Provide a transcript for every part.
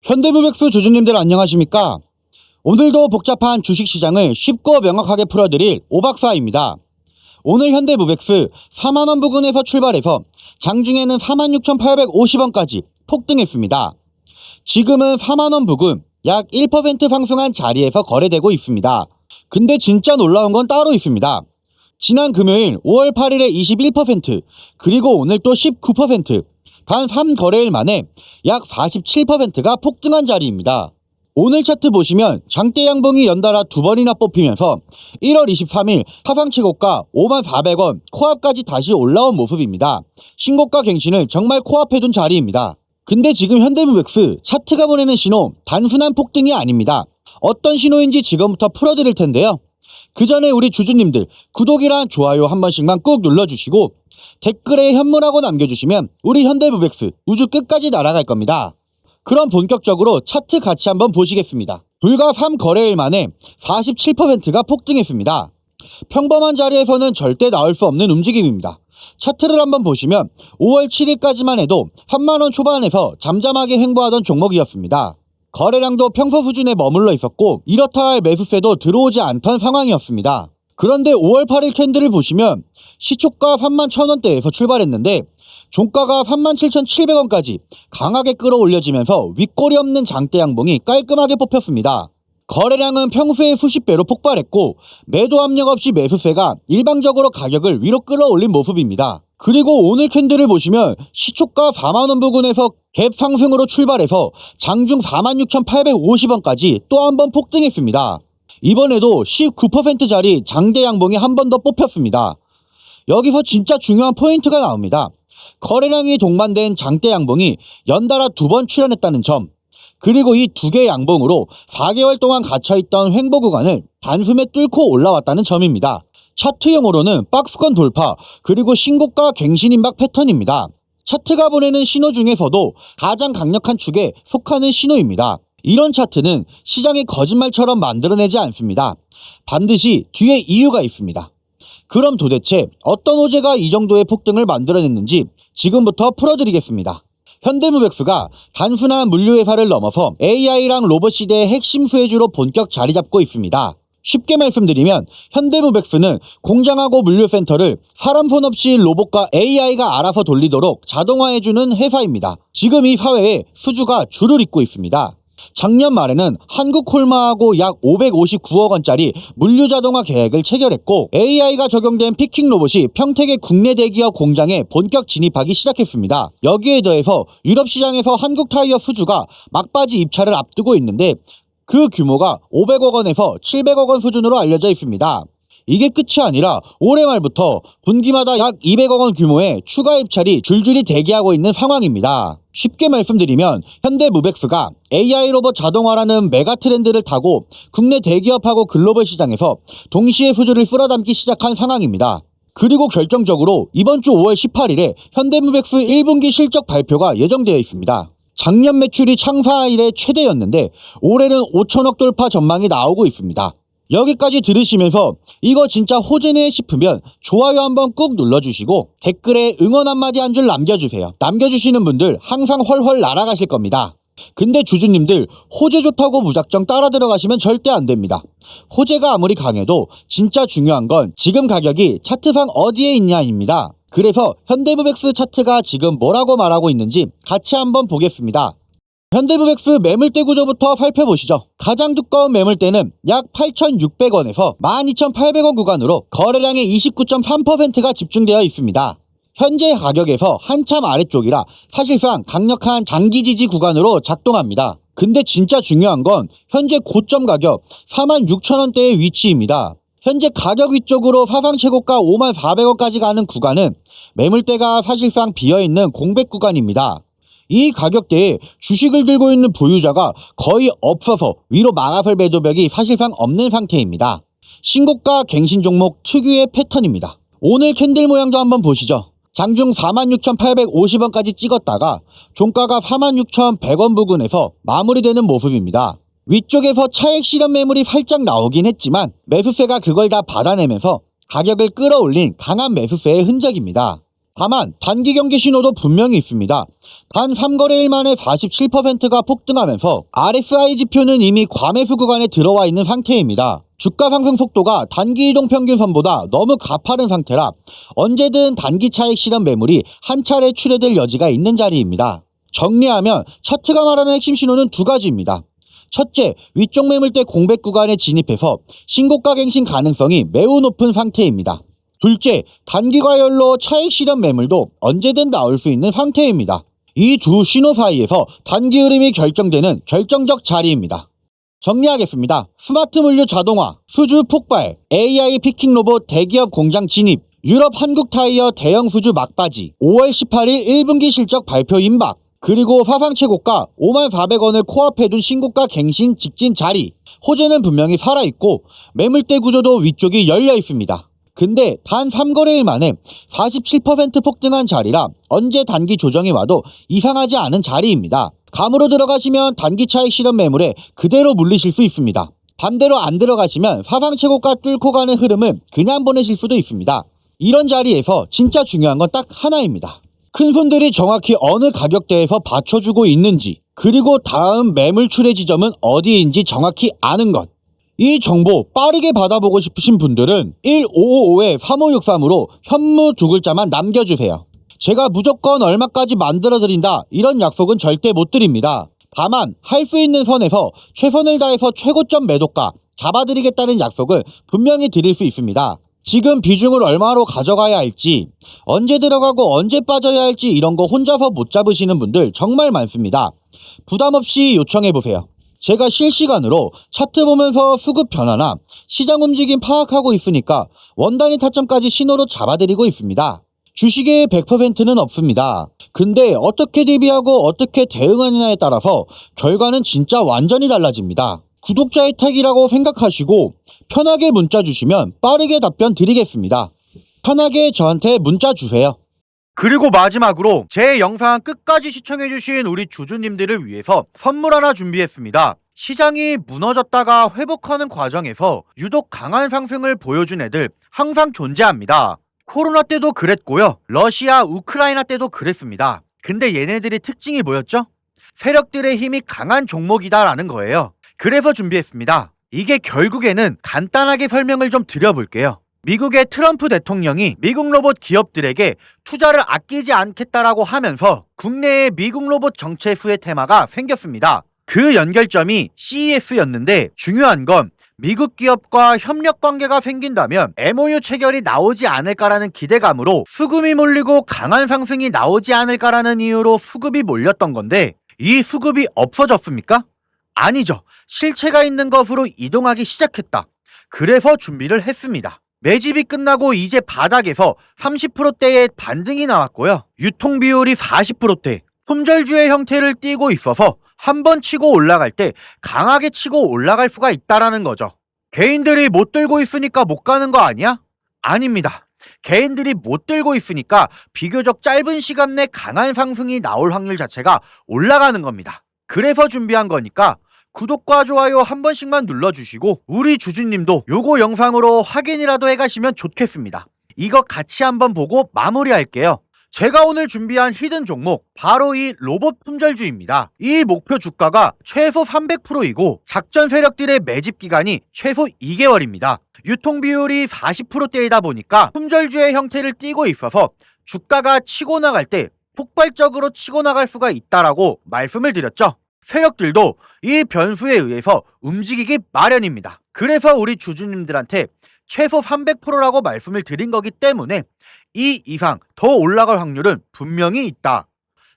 현대무백수 주주님들 안녕하십니까? 오늘도 복잡한 주식시장을 쉽고 명확하게 풀어드릴 오박사입니다. 오늘 현대무백스 4만원 부근에서 출발해서 장중에는 46,850원까지 폭등했습니다. 지금은 4만원 부근 약 1% 상승한 자리에서 거래되고 있습니다. 근데 진짜 놀라운 건 따로 있습니다. 지난 금요일 5월 8일에 21%, 그리고 오늘 또 19%, 단 3거래일 만에 약 47%가 폭등한 자리입니다. 오늘 차트 보시면 장대 양봉이 연달아 두 번이나 뽑히면서 1월 23일 사상 최고가 54,000원 코앞까지 다시 올라온 모습입니다. 신고가 갱신을 정말 코앞에 둔 자리입니다. 근데 지금 현대무백스 차트가 보내는 신호 단순한 폭등이 아닙니다. 어떤 신호인지 지금부터 풀어드릴 텐데요. 그 전에 우리 주주님들 구독이랑 좋아요 한 번씩만 꾹 눌러주시고 댓글에 현무라고 남겨주시면 우리 현대무백스 우주 끝까지 날아갈 겁니다. 그럼 본격적으로 차트 같이 한번 보시겠습니다. 불과 3거래일 만에 47%가 폭등했습니다. 평범한 자리에서는 절대 나올 수 없는 움직임입니다. 차트를 한번 보시면 5월 7일까지만 해도 3만원 초반에서 잠잠하게 횡보하던 종목이었습니다. 거래량도 평소 수준에 머물러 있었고 이렇다 할 매수세도 들어오지 않던 상황이었습니다. 그런데 5월 8일 캔들을 보시면 시초가 31,000원대에서 출발했는데 종가가 37,700원까지 강하게 끌어올려지면서 윗골이 없는 장대 양봉이 깔끔하게 뽑혔습니다. 거래량은 평소의 수십 배로 폭발했고 매도 압력 없이 매수세가 일방적으로 가격을 위로 끌어올린 모습입니다. 그리고 오늘 캔들을 보시면 시초가 4만원 부근에서 갭 상승으로 출발해서 장중 46,850원까지 또 한 번 폭등했습니다. 이번에도 19%짜리 장대 양봉이 한 번 더 뽑혔습니다. 여기서 진짜 중요한 포인트가 나옵니다. 거래량이 동반된 장대 양봉이 연달아 두 번 출현했다는 점, 그리고 이 두 개의 양봉으로 4개월 동안 갇혀있던 횡보 구간을 단숨에 뚫고 올라왔다는 점입니다. 차트용어로는 박스권 돌파, 그리고 신고가 갱신 임박 패턴입니다. 차트가 보내는 신호 중에서도 가장 강력한 축에 속하는 신호입니다. 이런 차트는 시장이 거짓말처럼 만들어내지 않습니다. 반드시 뒤에 이유가 있습니다. 그럼 도대체 어떤 호재가 이 정도의 폭등을 만들어냈는지 지금부터 풀어드리겠습니다. 현대무백스가 단순한 물류회사를 넘어서 AI랑 로봇 시대의 핵심 수혜주로 본격 자리 잡고 있습니다. 쉽게 말씀드리면 현대무백스는 공장하고 물류센터를 사람 손 없이 로봇과 AI가 알아서 돌리도록 자동화해주는 회사입니다. 지금 이 사회에 수주가 줄을 잇고 있습니다. 작년 말에는 한국콜마하고 약 559억 원짜리 물류 자동화 계획을 체결했고 AI가 적용된 피킹 로봇이 평택의 국내 대기업 공장에 본격 진입하기 시작했습니다. 여기에 더해서 유럽 시장에서 한국 타이어 수주가 막바지 입찰을 앞두고 있는데 그 규모가 500억 원에서 700억 원 수준으로 알려져 있습니다. 이게 끝이 아니라 올해 말부터 분기마다 약 200억 원 규모의 추가 입찰이 줄줄이 대기하고 있는 상황입니다. 쉽게 말씀드리면 현대무백스가 AI 로봇 자동화라는 메가 트렌드를 타고 국내 대기업하고 글로벌 시장에서 동시에 수주를 쓸어담기 시작한 상황입니다. 그리고 결정적으로 이번 주 5월 18일에 현대무백스 1분기 실적 발표가 예정되어 있습니다. 작년 매출이 창사 이래 최대였는데 올해는 5천억 돌파 전망이 나오고 있습니다. 여기까지 들으시면서 이거 진짜 호재네 싶으면 좋아요 한번 꾹 눌러주시고 댓글에 응원 한마디 한 줄 남겨주세요. 남겨주시는 분들 항상 훨훨 날아가실 겁니다. 근데 주주님들 호재 좋다고 무작정 따라 들어가시면 절대 안 됩니다. 호재가 아무리 강해도 진짜 중요한 건 지금 가격이 차트상 어디에 있냐입니다. 그래서 현대무백스 차트가 지금 뭐라고 말하고 있는지 같이 한번 보겠습니다. 현대무백스 매물대 구조부터 살펴보시죠. 가장 두꺼운 매물대는 약 8,600원에서 12,800원 구간으로 거래량의 29.3%가 집중되어 있습니다. 현재 가격에서 한참 아래쪽이라 사실상 강력한 장기 지지 구간으로 작동합니다. 근데 진짜 중요한 건 현재 고점 가격 46,000원대의 위치입니다. 현재 가격 위쪽으로 사상 최고가 54,000원까지 가는 구간은 매물대가 사실상 비어있는 공백 구간입니다. 이 가격대에 주식을 들고 있는 보유자가 거의 없어서 위로 막아설 매도벽이 사실상 없는 상태입니다. 신고가 갱신 종목 특유의 패턴입니다. 오늘 캔들 모양도 한번 보시죠. 장중 46,850원까지 찍었다가 종가가 46,100원 부근에서 마무리되는 모습입니다. 위쪽에서 차액 실현 매물이 살짝 나오긴 했지만 매수세가 그걸 다 받아내면서 가격을 끌어올린 강한 매수세의 흔적입니다. 다만 단기 경기 신호도 분명히 있습니다. 단 3거래일 만에 47%가 폭등하면서 RSI 지표는 이미 과매수 구간에 들어와 있는 상태입니다. 주가 상승 속도가 단기 이동 평균선보다 너무 가파른 상태라 언제든 단기 차익 실현 매물이 한 차례 출회될 여지가 있는 자리입니다. 정리하면 차트가 말하는 핵심 신호는 두 가지입니다. 첫째, 위쪽 매물대 공백 구간에 진입해서 신고가 갱신 가능성이 매우 높은 상태입니다. 둘째, 단기 과열로 차익 실현 매물도 언제든 나올 수 있는 상태입니다. 이 두 신호 사이에서 단기 흐름이 결정되는 결정적 자리입니다. 정리하겠습니다. 스마트 물류 자동화, 수주 폭발, AI 피킹 로봇 대기업 공장 진입, 유럽 한국 타이어 대형 수주 막바지, 5월 18일 1분기 실적 발표 임박, 그리고 사상 최고가 54,400원을 코앞에 둔 신고가 갱신 직진 자리. 호재는 분명히 살아있고 매물대 구조도 위쪽이 열려 있습니다. 근데 단 3거래일 만에 47% 폭등한 자리라 언제 단기 조정이 와도 이상하지 않은 자리입니다. 감으로 들어가시면 단기 차익 실현 매물에 그대로 물리실 수 있습니다. 반대로 안 들어가시면 사상 최고가 뚫고 가는 흐름을 그냥 보내실 수도 있습니다. 이런 자리에서 진짜 중요한 건 딱 하나입니다. 큰손들이 정확히 어느 가격대에서 받쳐주고 있는지, 그리고 다음 매물 출회 지점은 어디인지 정확히 아는 것. 이 정보 빠르게 받아보고 싶으신 분들은 1555-3563으로 현무 두 글자만 남겨주세요. 제가 무조건 얼마까지 만들어드린다 이런 약속은 절대 못 드립니다. 다만 할 수 있는 선에서 최선을 다해서 최고점 매도가 잡아드리겠다는 약속을 분명히 드릴 수 있습니다. 지금 비중을 얼마로 가져가야 할지, 언제 들어가고 언제 빠져야 할지 이런 거 혼자서 못 잡으시는 분들 정말 많습니다. 부담없이 요청해보세요. 제가 실시간으로 차트 보면서 수급 변화나 시장 움직임 파악하고 있으니까 원단위 타점까지 신호로 잡아드리고 있습니다. 주식에 100%는 없습니다. 근데 어떻게 대비하고 어떻게 대응하느냐에 따라서 결과는 진짜 완전히 달라집니다. 구독자 혜택이라고 생각하시고 편하게 문자 주시면 빠르게 답변 드리겠습니다. 편하게 저한테 문자 주세요. 그리고 마지막으로 제 영상 끝까지 시청해주신 우리 주주님들을 위해서 선물 하나 준비했습니다. 시장이 무너졌다가 회복하는 과정에서 유독 강한 상승을 보여준 애들 항상 존재합니다. 코로나 때도 그랬고요. 러시아, 우크라이나 때도 그랬습니다. 근데 얘네들의 특징이 뭐였죠? 세력들의 힘이 강한 종목이다라는 거예요. 그래서 준비했습니다. 이게 결국에는 간단하게 설명을 좀 드려볼게요. 미국의 트럼프 대통령이 미국 로봇 기업들에게 투자를 아끼지 않겠다라고 하면서 국내에 미국 로봇 정체수의 테마가 생겼습니다. 그 연결점이 CES였는데 중요한 건 미국 기업과 협력 관계가 생긴다면 MOU 체결이 나오지 않을까라는 기대감으로 수급이 몰리고 강한 상승이 나오지 않을까라는 이유로 수급이 몰렸던 건데 이 수급이 없어졌습니까? 아니죠. 실체가 있는 것으로 이동하기 시작했다. 그래서 준비를 했습니다. 매집이 끝나고 이제 바닥에서 30%대의 반등이 나왔고요. 유통 비율이 40%대, 품절주의 형태를 띠고 있어서 한번 치고 올라갈 때 강하게 치고 올라갈 수가 있다라는 거죠. 개인들이 못 들고 있으니까 못 가는 거 아니야? 아닙니다. 개인들이 못 들고 있으니까 비교적 짧은 시간 내 강한 상승이 나올 확률 자체가 올라가는 겁니다. 그래서 준비한 거니까 구독과 좋아요 한 번씩만 눌러주시고 우리 주주님도 요거 영상으로 확인이라도 해가시면 좋겠습니다. 이거 같이 한번 보고 마무리할게요. 제가 오늘 준비한 히든 종목 바로 이 로봇 품절주입니다. 이 목표 주가가 최소 300%이고 작전 세력들의 매집 기간이 최소 2개월입니다. 유통 비율이 40%대이다 보니까 품절주의 형태를 띠고 있어서 주가가 치고 나갈 때 폭발적으로 치고 나갈 수가 있다라고 말씀을 드렸죠. 세력들도 이 변수에 의해서 움직이기 마련입니다. 그래서 우리 주주님들한테 최소 300%라고 말씀을 드린 거기 때문에 이 이상 더 올라갈 확률은 분명히 있다.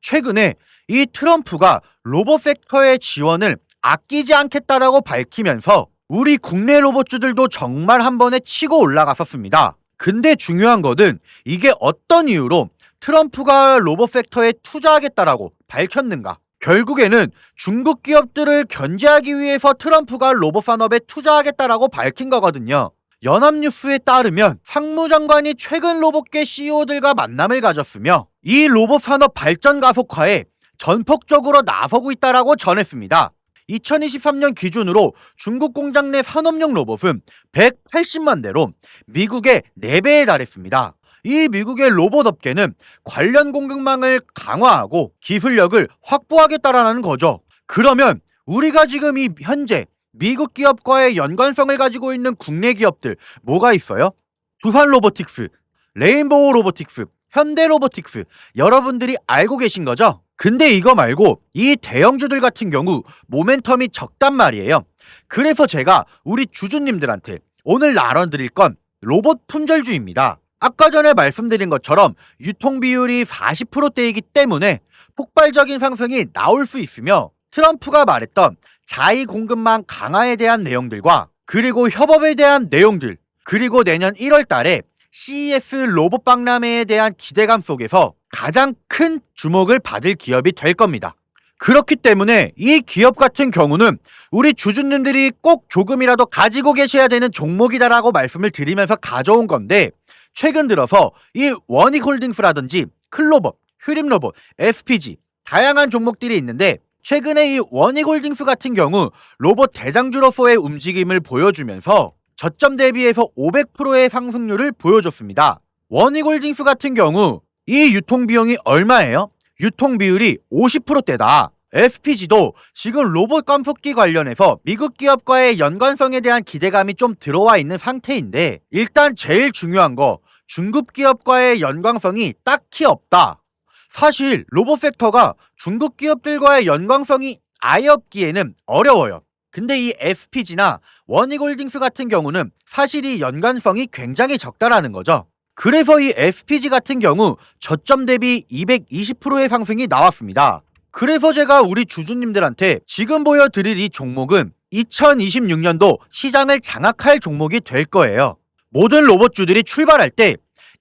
최근에 이 트럼프가 로봇 섹터의 지원을 아끼지 않겠다라고 밝히면서 우리 국내 로봇주들도 정말 한 번에 치고 올라갔었습니다. 근데 중요한 것은 이게 어떤 이유로 트럼프가 로봇 섹터에 투자하겠다라고 밝혔는가? 결국에는 중국 기업들을 견제하기 위해서 트럼프가 로봇 산업에 투자하겠다라고 밝힌 거거든요. 연합뉴스에 따르면 상무장관이 최근 로봇계 CEO들과 만남을 가졌으며 이 로봇 산업 발전 가속화에 전폭적으로 나서고 있다라고 전했습니다. 2023년 기준으로 중국 공장 내 산업용 로봇은 180만 대로 미국의 4배에 달했습니다. 이 미국의 로봇 업계는 관련 공급망을 강화하고 기술력을 확보하겠다라는 거죠. 그러면 우리가 지금 이 현재 미국 기업과의 연관성을 가지고 있는 국내 기업들 뭐가 있어요? 두산 로보틱스, 레인보우 로보틱스, 현대 로보틱스, 여러분들이 알고 계신 거죠? 근데 이거 말고 이 대형주들 같은 경우 모멘텀이 적단 말이에요. 그래서 제가 우리 주주님들한테 오늘 나눠드릴 건 로봇 품절주입니다. 아까 전에 말씀드린 것처럼 유통비율이 40%대이기 때문에 폭발적인 상승이 나올 수 있으며, 트럼프가 말했던 자위 공급망 강화에 대한 내용들과 그리고 협업에 대한 내용들, 그리고 내년 1월 달에 CES 로봇 박람회에 대한 기대감 속에서 가장 큰 주목을 받을 기업이 될 겁니다. 그렇기 때문에 이 기업 같은 경우는 우리 주주님들이 꼭 조금이라도 가지고 계셔야 되는 종목이다라고 말씀을 드리면서 가져온 건데, 최근 들어서 이 원익홀딩스라든지 클로버, 휴림로봇, SPG 다양한 종목들이 있는데, 최근에 이 원익홀딩스 같은 경우 로봇 대장주로서의 움직임을 보여주면서 저점 대비해서 500%의 상승률을 보여줬습니다. 원익홀딩스 같은 경우 이 유통비용이 얼마예요? 유통비율이 50%대다. SPG도 지금 로봇 깜속기 관련해서 미국 기업과의 연관성에 대한 기대감이 좀 들어와 있는 상태인데, 일단 제일 중요한 거 중국 기업과의 연관성이 딱히 없다. 사실 로봇 섹터가 중국 기업들과의 연관성이 아예 없기에는 어려워요. 근데 이 SPG나 원익홀딩스 같은 경우는 사실 이 연관성이 굉장히 적다라는 거죠. 그래서 이 SPG 같은 경우 저점 대비 220%의 상승이 나왔습니다. 그래서 제가 우리 주주님들한테 지금 보여드릴 이 종목은 2026년도 시장을 장악할 종목이 될 거예요. 모든 로봇주들이 출발할 때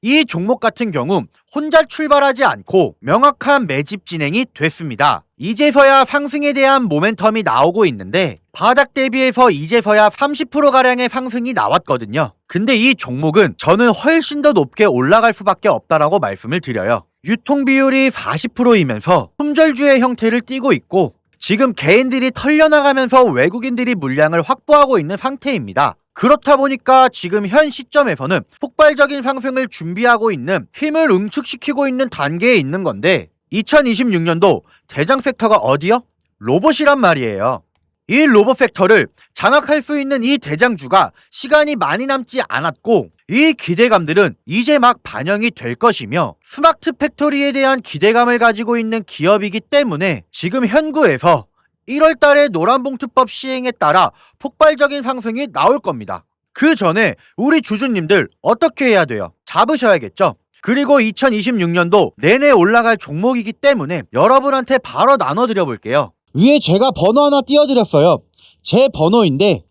이 종목 같은 경우 혼자 출발하지 않고 명확한 매집 진행이 됐습니다. 이제서야 상승에 대한 모멘텀이 나오고 있는데, 바닥 대비해서 이제서야 30%가량의 상승이 나왔거든요. 근데 이 종목은 저는 훨씬 더 높게 올라갈 수밖에 없다라고 말씀을 드려요. 유통비율이 40%이면서 품절주의 형태를 띠고 있고, 지금 개인들이 털려나가면서 외국인들이 물량을 확보하고 있는 상태입니다. 그렇다 보니까 지금 현 시점에서는 폭발적인 상승을 준비하고 있는, 힘을 응축시키고 있는 단계에 있는 건데, 2026년도 대장 섹터가 어디요? 로봇이란 말이에요. 이 로봇 섹터를 장악할 수 있는 이 대장주가 시간이 많이 남지 않았고, 이 기대감들은 이제 막 반영이 될 것이며, 스마트 팩토리에 대한 기대감을 가지고 있는 기업이기 때문에 지금 현구에서 1월 달에 노란봉투법 시행에 따라 폭발적인 상승이 나올 겁니다. 그 전에 우리 주주님들 어떻게 해야 돼요? 잡으셔야겠죠? 그리고 2026년도 내내 올라갈 종목이기 때문에 여러분한테 바로 나눠드려 볼게요. 위에 제가 번호 하나 띄워드렸어요. 제 번호인데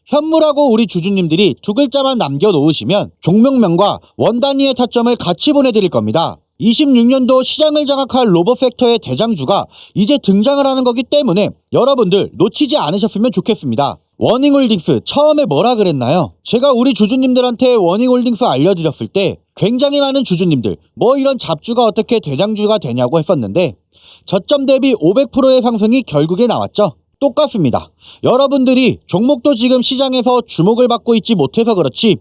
현무라고 우리 주주님들이 두 글자만 남겨놓으시면 종목명과 원단위의 타점을 같이 보내드릴 겁니다. 26년도 시장을 장악할 로봇 섹터의 대장주가 이제 등장을 하는 거기 때문에 여러분들 놓치지 않으셨으면 좋겠습니다. 원익홀딩스 처음에 뭐라 그랬나요? 제가 우리 주주님들한테 원익홀딩스 알려드렸을 때 굉장히 많은 주주님들 뭐 이런 잡주가 어떻게 대장주가 되냐고 했었는데, 저점 대비 500%의 상승이 결국에 나왔죠. 똑같습니다. 여러분들이 종목도 지금 시장에서 주목을 받고 있지 못해서 그렇지,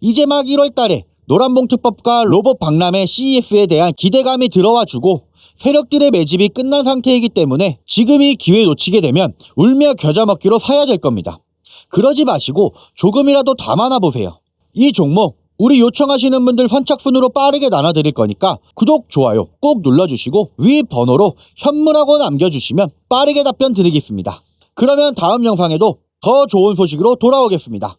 이제 막 1월 달에 노란봉투법과 로봇 박람회 CES에 대한 기대감이 들어와주고 세력들의 매집이 끝난 상태이기 때문에 지금 이 기회 놓치게 되면 울며 겨자 먹기로 사야 될 겁니다. 그러지 마시고 조금이라도 담아놔 보세요. 이 종목 우리 요청하시는 분들 선착순으로 빠르게 나눠드릴 거니까 구독, 좋아요 꼭 눌러주시고 위 번호로 현무라고 남겨주시면 빠르게 답변 드리겠습니다. 그러면 다음 영상에도 더 좋은 소식으로 돌아오겠습니다.